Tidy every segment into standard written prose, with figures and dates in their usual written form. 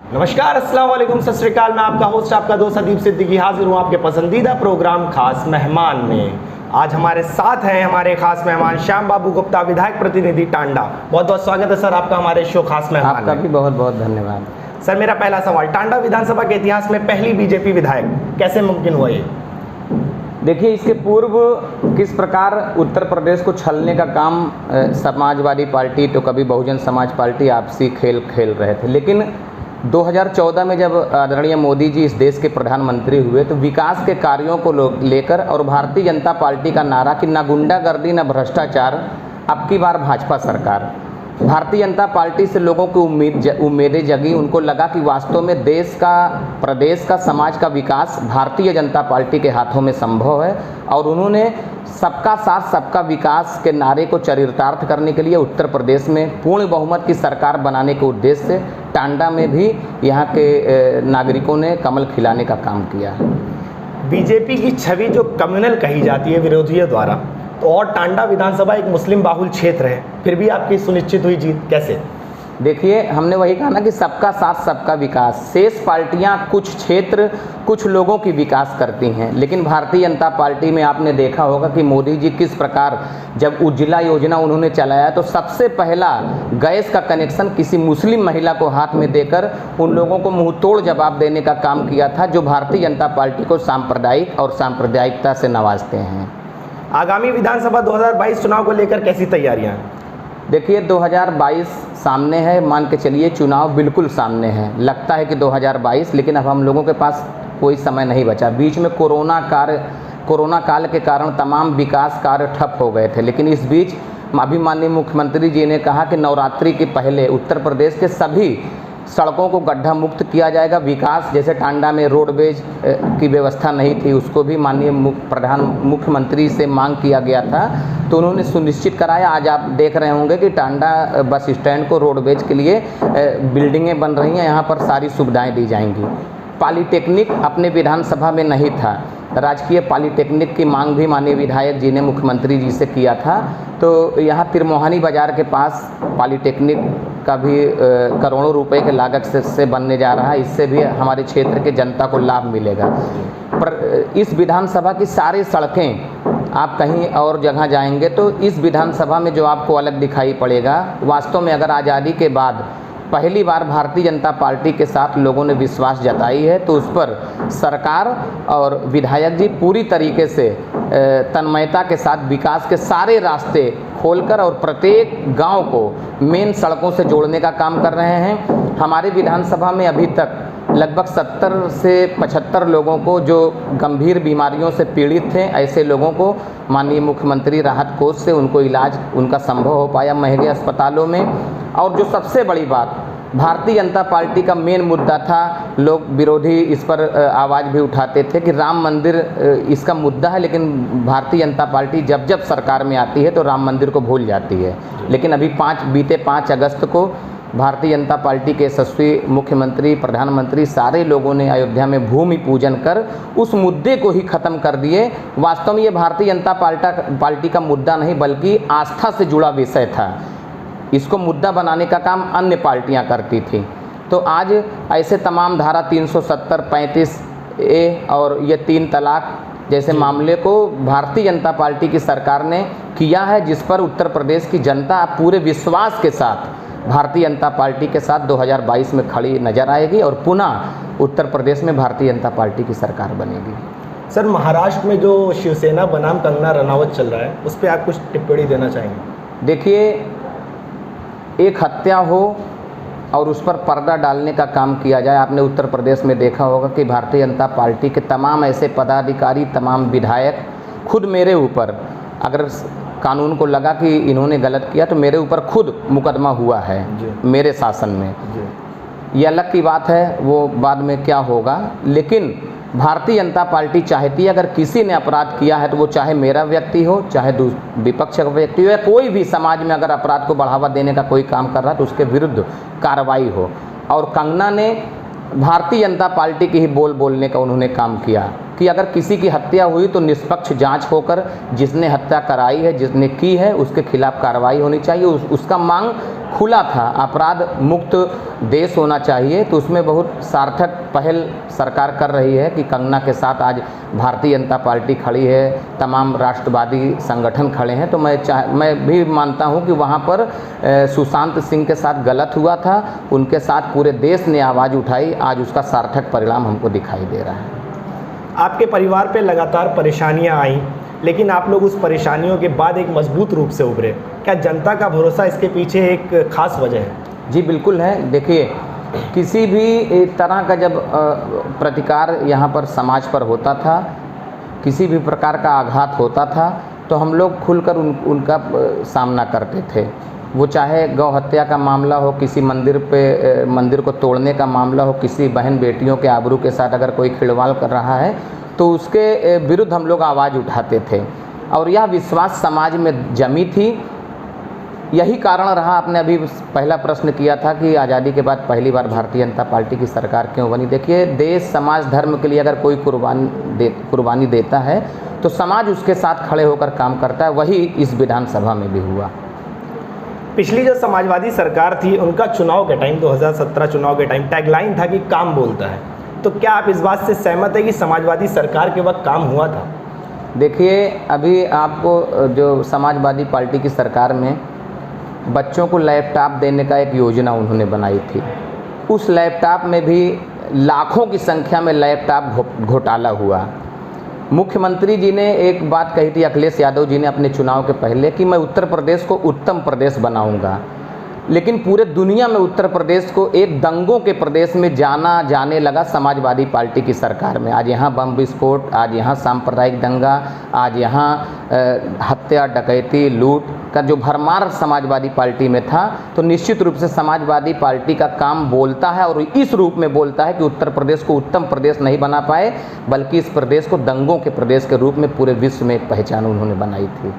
नमस्कार, अस्सलाम वालेकुम, सत श्री अकाल। मैं आपका होस्ट, आपका दोस्त अदीब सिद्दीकी हाजिर हूँ आपके पसंदीदा प्रोग्राम खास मेहमान में। आज हमारे साथ हैं हमारे खास मेहमान श्याम बाबू गुप्ता, विधायक प्रतिनिधि टांडा। बहुत बहुत स्वागत है सर आपका हमारे शो खास मेहमान। आपका भी बहुत बहुत धन्यवाद। सर, मेरा पहला सवाल, टांडा विधानसभा के इतिहास में पहली बीजेपी विधायक कैसे मुमकिन हुआ ये? देखिए, इसके पूर्व किस प्रकार उत्तर प्रदेश को छलने का काम समाजवादी पार्टी तो कभी बहुजन समाज पार्टी आपसी खेल खेल रहे थे, लेकिन 2014 में जब आदरणीय मोदी जी इस देश के प्रधानमंत्री हुए तो विकास के कार्यों को लेकर और भारतीय जनता पार्टी का नारा कि न गुंडागर्दी न भ्रष्टाचार, अब की बार भाजपा सरकार। भारतीय जनता पार्टी से लोगों की उम्मीदें जगी। उनको लगा कि वास्तव में देश का, प्रदेश का, समाज का विकास भारतीय जनता पार्टी के हाथों में संभव है, और उन्होंने सबका साथ सबका विकास के नारे को चरितार्थ करने के लिए उत्तर प्रदेश में पूर्ण बहुमत की सरकार बनाने के उद्देश्य से टांडा में भी यहाँ के नागरिकों ने कमल खिलाने का काम किया। बीजेपी की छवि जो कम्युनल कही जाती है विरोधियों द्वारा, तो और टांडा विधानसभा एक मुस्लिम बाहुल क्षेत्र है, फिर भी आपकी सुनिश्चित हुई जीत कैसे? देखिए, हमने वही कहा ना कि सबका साथ सबका विकास। शेष पार्टियां कुछ क्षेत्र, कुछ लोगों की विकास करती हैं, लेकिन भारतीय जनता पार्टी में आपने देखा होगा कि मोदी जी किस प्रकार जब उज्ज्वला योजना उन्होंने चलाया तो सबसे पहला गैस का कनेक्शन किसी मुस्लिम महिला को हाथ में देकर उन लोगों को मुंह तोड़ जवाब देने का काम किया था, जो भारतीय जनता पार्टी को सांप्रदायिक और सांप्रदायिकता से नवाजते हैं। आगामी विधानसभा 2022 चुनाव को लेकर कैसी तैयारियां हैं? देखिए, 2022 सामने है, मान के चलिए चुनाव बिल्कुल सामने है। लगता है कि 2022, लेकिन अब हम लोगों के पास कोई समय नहीं बचा। बीच में कोरोना काल के कारण तमाम विकास कार्य ठप हो गए थे, लेकिन इस बीच अभी माननीय मुख्यमंत्री जी ने कहा कि नवरात्रि के पहले उत्तर प्रदेश के सभी सड़कों को गड्ढा मुक्त किया जाएगा। विकास, जैसे टांडा में रोडवेज की व्यवस्था नहीं थी, उसको भी माननीय मुख्यमंत्री से मांग किया गया था, तो उन्होंने सुनिश्चित कराया। आज आप देख रहे होंगे कि टांडा बस स्टैंड को रोडवेज के लिए बिल्डिंगें बन रही हैं, यहाँ पर सारी सुविधाएं दी जाएंगी। पॉलीटेक्निक अपने विधानसभा में नहीं था, राजकीय पॉलीटेक्निक की मांग भी माननीय विधायक जी ने मुख्यमंत्री जी से किया था, तो यहाँ तिरमोहानी बाज़ार के पास पॉलीटेक्निक का भी करोड़ों रुपए के लागत से बनने जा रहा है। इससे भी हमारे क्षेत्र के जनता को लाभ मिलेगा। पर इस विधानसभा की सारी सड़कें आप कहीं और जगह जाएंगे तो इस विधानसभा में जो आपको अलग दिखाई पड़ेगा, वास्तव में अगर आज़ादी के बाद पहली बार भारतीय जनता पार्टी के साथ लोगों ने विश्वास जताई है, तो उस पर सरकार और विधायक जी पूरी तरीके से तन्मयता के साथ विकास के सारे रास्ते खोलकर और प्रत्येक गांव को मेन सड़कों से जोड़ने का काम कर रहे हैं। हमारे विधानसभा में अभी तक लगभग 70 से 75 लोगों को जो गंभीर बीमारियों से पीड़ित थे, ऐसे लोगों को माननीय मुख्यमंत्री राहत कोष से उनको इलाज उनका संभव हो पाया महंगे अस्पतालों में। और जो सबसे बड़ी बात, भारतीय जनता पार्टी का मेन मुद्दा था, लोग विरोधी इस पर आवाज़ भी उठाते थे कि राम मंदिर इसका मुद्दा है, लेकिन भारतीय जनता पार्टी जब जब सरकार में आती है तो राम मंदिर को भूल जाती है। लेकिन अभी बीते 5 अगस्त को भारतीय जनता पार्टी के यशस्वी मुख्यमंत्री, प्रधानमंत्री, सारे लोगों ने अयोध्या में भूमि पूजन कर उस मुद्दे को ही ख़त्म कर दिए। वास्तव में ये भारतीय जनता पार्टी का मुद्दा नहीं, बल्कि आस्था से जुड़ा विषय था। इसको मुद्दा बनाने का काम अन्य पार्टियां करती थी। तो आज ऐसे तमाम धारा 370, 35A और ये 3 तलाक जैसे मामले को भारतीय जनता पार्टी की सरकार ने किया है, जिस पर उत्तर प्रदेश की जनता पूरे विश्वास के साथ भारतीय जनता पार्टी के साथ 2022 में खड़ी नजर आएगी और पुनः उत्तर प्रदेश में भारतीय जनता पार्टी की सरकार बनेगी। सर, महाराष्ट्र में जो शिवसेना बनाम कंगना रनावत चल रहा है, उस पर आप कुछ टिप्पणी देना चाहेंगे? देखिए, एक हत्या हो और उस पर पर्दा डालने का काम किया जाए। आपने उत्तर प्रदेश में देखा होगा कि भारतीय जनता पार्टी के तमाम ऐसे पदाधिकारी, तमाम विधायक, खुद मेरे ऊपर, अगर कानून को लगा कि इन्होंने गलत किया तो मेरे ऊपर खुद मुकदमा हुआ है मेरे शासन में। ये अलग की बात है, वो बाद में क्या होगा, लेकिन भारतीय जनता पार्टी चाहती है अगर किसी ने अपराध किया है तो वो चाहे मेरा व्यक्ति हो, चाहे विपक्ष का व्यक्ति हो, या कोई भी समाज में अगर अपराध को बढ़ावा देने का कोई काम कर रहा है तो उसके विरुद्ध कार्रवाई हो। और कंगना ने भारतीय जनता पार्टी की ही बोलने का उन्होंने काम किया। कि अगर किसी की हत्या हुई तो निष्पक्ष जांच होकर जिसने हत्या कराई है, जिसने की है, उसके खिलाफ कार्रवाई होनी चाहिए। उसका मांग खुला था, अपराध मुक्त देश होना चाहिए। तो उसमें बहुत सार्थक पहल सरकार कर रही है कि कंगना के साथ आज भारतीय जनता पार्टी खड़ी है, तमाम राष्ट्रवादी संगठन खड़े हैं। तो मैं भी मानता हूं कि वहां पर सुशांत सिंह के साथ गलत हुआ था, उनके साथ पूरे देश ने आवाज़ उठाई, आज उसका सार्थक परिणाम हमको दिखाई दे रहा है। आपके परिवार पे लगातार परेशानियां आई, लेकिन आप लोग उस परेशानियों के बाद एक मजबूत रूप से उभरे। क्या जनता का भरोसा इसके पीछे एक खास वजह है? जी बिल्कुल है। देखिए, किसी भी तरह का जब प्रतिकार यहाँ पर समाज पर होता था, किसी भी प्रकार का आघात होता था, तो हम लोग खुलकर उनका सामना करते थे। वो चाहे गौ हत्या का मामला हो, किसी मंदिर को तोड़ने का मामला हो, किसी बहन बेटियों के आबरू के साथ अगर कोई खिलवाड़ कर रहा है तो उसके विरुद्ध हम लोग आवाज़ उठाते थे। और यह विश्वास समाज में जमी थी। यही कारण रहा, आपने अभी पहला प्रश्न किया था कि आज़ादी के बाद पहली बार भारतीय जनता पार्टी की सरकार क्यों बनी। देखिए, देश समाज धर्म के लिए अगर कोई कुर्बानी देता है तो समाज उसके साथ खड़े होकर काम करता है। वही इस विधानसभा में भी हुआ। पिछली जो समाजवादी सरकार थी, उनका चुनाव के टाइम 2017 चुनाव के टाइम टैगलाइन था कि काम बोलता है। तो क्या आप इस बात से सहमत है कि समाजवादी सरकार के वक्त काम हुआ था? देखिए, अभी आपको जो समाजवादी पार्टी की सरकार में बच्चों को लैपटॉप देने का एक योजना उन्होंने बनाई थी। उस लैपटॉप में भी लाखों की संख्या में लैपटॉप घोटाला हुआ। मुख्यमंत्री जी ने एक बात कही थी, अखिलेश यादव जी ने अपने चुनाव के पहले, कि मैं उत्तर प्रदेश को उत्तम प्रदेश बनाऊंगा। लेकिन पूरे दुनिया में उत्तर प्रदेश को एक दंगों के प्रदेश में जाने लगा समाजवादी पार्टी की सरकार में। आज यहाँ बम विस्फोट, आज यहाँ सांप्रदायिक दंगा, आज यहाँ हत्या, डकैती, लूट का जो भरमार समाजवादी पार्टी में था। तो निश्चित रूप से समाजवादी पार्टी का काम बोलता है, और इस रूप में बोलता है कि उत्तर प्रदेश को उत्तम प्रदेश नहीं बना पाए, बल्कि इस प्रदेश को दंगों के प्रदेश के रूप में पूरे विश्व में एक पहचान उन्होंने बनाई थी।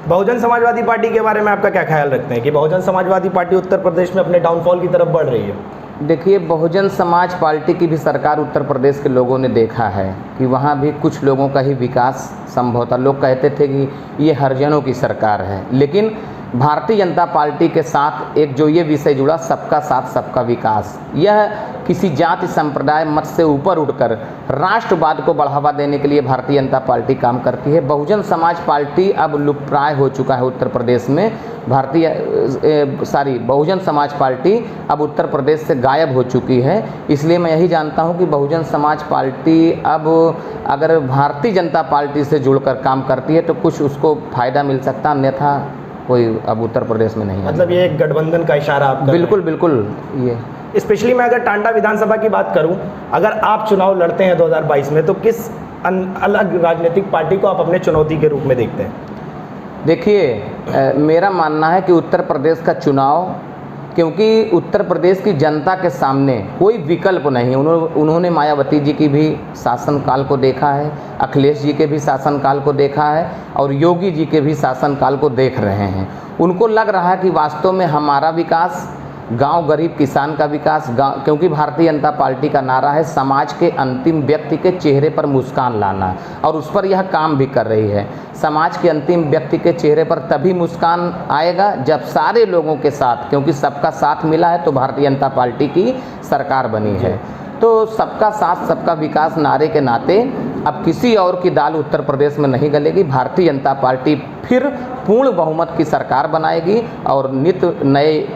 बहुजन समाजवादी पार्टी के बारे में आपका क्या ख्याल रखते हैं कि बहुजन समाजवादी पार्टी उत्तर प्रदेश में अपने डाउनफॉल की तरफ बढ़ रही है? देखिए, बहुजन समाज पार्टी की भी सरकार उत्तर प्रदेश के लोगों ने देखा है कि वहाँ भी कुछ लोगों का ही विकास संभव था। लोग कहते थे कि ये हरिजनों की सरकार है, लेकिन भारतीय जनता पार्टी के साथ एक जो ये विषय जुड़ा, सबका साथ सबका विकास, यह किसी जाति संप्रदाय मत से ऊपर उठकर राष्ट्रवाद को बढ़ावा देने के लिए भारतीय जनता पार्टी काम करती है। बहुजन समाज पार्टी अब लुप्तप्राय हो चुका है उत्तर प्रदेश में। बहुजन समाज पार्टी अब उत्तर प्रदेश से गायब हो चुकी है। इसलिए मैं यही जानता हूं कि बहुजन समाज पार्टी अब अगर भारतीय जनता पार्टी से जुड़कर काम करती है तो कुछ उसको फ़ायदा मिल सकता, अन्यथा कोई अब उत्तर प्रदेश में नहीं है। मतलब ये एक गठबंधन का इशारा आप कर रहे हैं? बिल्कुल बिल्कुल। ये स्पेशली मैं अगर टांडा विधानसभा की बात करूं, अगर आप चुनाव लड़ते हैं 2022 में, तो किस अलग राजनीतिक पार्टी को आप अपने चुनौती के रूप में देखते हैं? देखिए, मेरा मानना है कि उत्तर प्रदेश का चुनाव, क्योंकि उत्तर प्रदेश की जनता के सामने कोई विकल्प नहीं। उन्होंने मायावती जी की भी शासनकाल को देखा है, अखिलेश जी के भी शासनकाल को देखा है, और योगी जी के भी शासनकाल को देख रहे हैं। उनको लग रहा है कि वास्तव में हमारा विकास, गांव गरीब किसान का विकास, क्योंकि भारतीय जनता पार्टी का नारा है समाज के अंतिम व्यक्ति के चेहरे पर मुस्कान लाना, और उस पर यह काम भी कर रही है। समाज के अंतिम व्यक्ति के चेहरे पर तभी मुस्कान आएगा जब सारे लोगों के साथ, क्योंकि सबका साथ मिला है तो भारतीय जनता पार्टी की सरकार बनी है। तो सबका साथ सबका विकास नारे के नाते अब किसी और की दाल उत्तर प्रदेश में नहीं गलेगी। भारतीय जनता पार्टी फिर पूर्ण बहुमत की सरकार बनाएगी और नित नए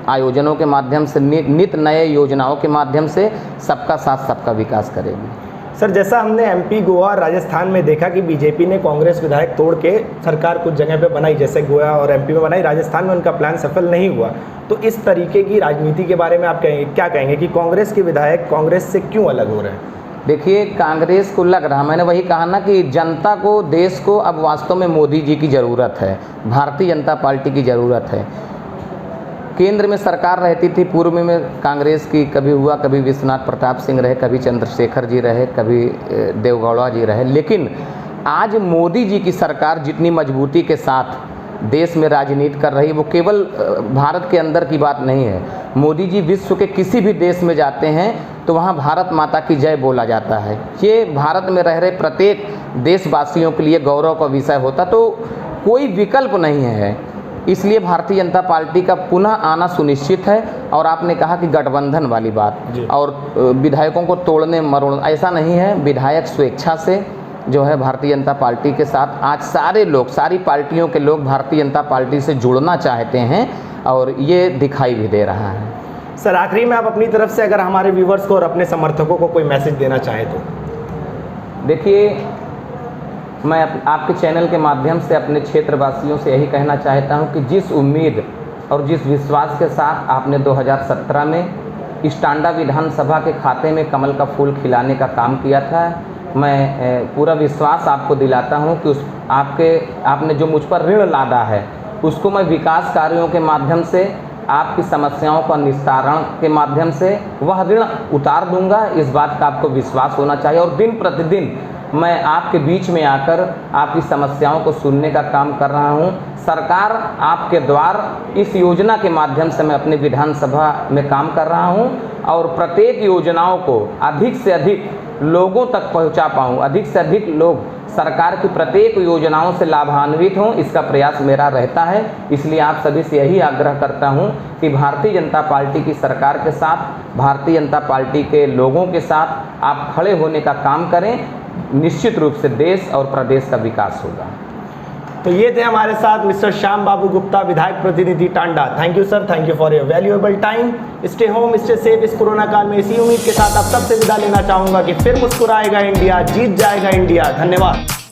आयोजनों के माध्यम से, नित नए योजनाओं के माध्यम से सबका साथ सबका विकास करेगी। सर, जैसा हमने एमपी, गोवा और राजस्थान में देखा कि बीजेपी ने कांग्रेस विधायक तोड़ के सरकार कुछ जगह पे बनाई, जैसे गोवा और एमपी में बनाई, राजस्थान में उनका प्लान सफल नहीं हुआ। तो इस तरीके की राजनीति के बारे में आप क्या कहेंगे कि कांग्रेस के विधायक कांग्रेस से क्यों अलग हो रहे हैं? देखिए, कांग्रेस को लग रहा, मैंने वही कहा ना कि जनता को, देश को अब वास्तव में मोदी जी की ज़रूरत है, भारतीय जनता पार्टी की ज़रूरत है। केंद्र में सरकार रहती थी पूर्व में कांग्रेस की, कभी हुआ, कभी विश्वनाथ प्रताप सिंह रहे, कभी चंद्रशेखर जी रहे, कभी देवगौड़ा जी रहे, लेकिन आज मोदी जी की सरकार जितनी मजबूती के साथ देश में राजनीति कर रही है, वो केवल भारत के अंदर की बात नहीं है। मोदी जी विश्व के किसी भी देश में जाते हैं तो वहाँ भारत माता की जय बोला जाता है। ये भारत में रह रहे प्रत्येक देशवासियों के लिए गौरव का विषय होता, तो कोई विकल्प नहीं है। इसलिए भारतीय जनता पार्टी का पुनः आना सुनिश्चित है। और आपने कहा कि गठबंधन वाली बात और विधायकों को तोड़ने मरोड़ने, ऐसा नहीं है। विधायक स्वेच्छा से जो है भारतीय जनता पार्टी के साथ आज सारे लोग, सारी पार्टियों के लोग भारतीय जनता पार्टी से जुड़ना चाहते हैं और ये दिखाई भी दे रहा है। सर, आखिरी में आप अपनी तरफ से अगर हमारे व्यूवर्स को और अपने समर्थकों को कोई मैसेज देना चाहें तो? देखिए, मैं आपके चैनल के माध्यम से अपने क्षेत्रवासियों से यही कहना चाहता हूं कि जिस उम्मीद और जिस विश्वास के साथ आपने 2017 में इस टांडा विधानसभा के खाते में कमल का फूल खिलाने का काम किया था, मैं पूरा विश्वास आपको दिलाता हूं कि आपने जो मुझ पर ऋण लादा है उसको मैं विकास कार्यों के माध्यम से, आपकी समस्याओं का निस्तारण के माध्यम से वह ऋण उतार दूंगा। इस बात का आपको विश्वास होना चाहिए। और दिन प्रतिदिन मैं आपके बीच में आकर आपकी समस्याओं को सुनने का काम कर रहा हूं। सरकार आपके द्वार इस योजना के माध्यम से मैं अपने विधानसभा में काम कर रहा हूं और प्रत्येक योजनाओं को अधिक से अधिक लोगों तक पहुंचा पाऊं, अधिक से अधिक लोग सरकार की प्रत्येक योजनाओं से लाभान्वित हों, इसका प्रयास मेरा रहता है। इसलिए आप सभी से यही आग्रह करता हूं कि भारतीय जनता पार्टी की सरकार के साथ, भारतीय जनता पार्टी के लोगों के साथ आप खड़े होने का काम करें। निश्चित रूप से देश और प्रदेश का विकास होगा। तो ये थे हमारे साथ मिस्टर श्याम बाबू गुप्ता, विधायक प्रतिनिधि Tanda. Thank you sir, thank you for your valuable time. Stay home, stay safe. इस कोरोना काल में इसी उम्मीद के साथ अब सबसे विदा लेना चाहूँगा कि फिर मुस्कुराएगा इंडिया, जीत जाएगा इंडिया। धन्यवाद।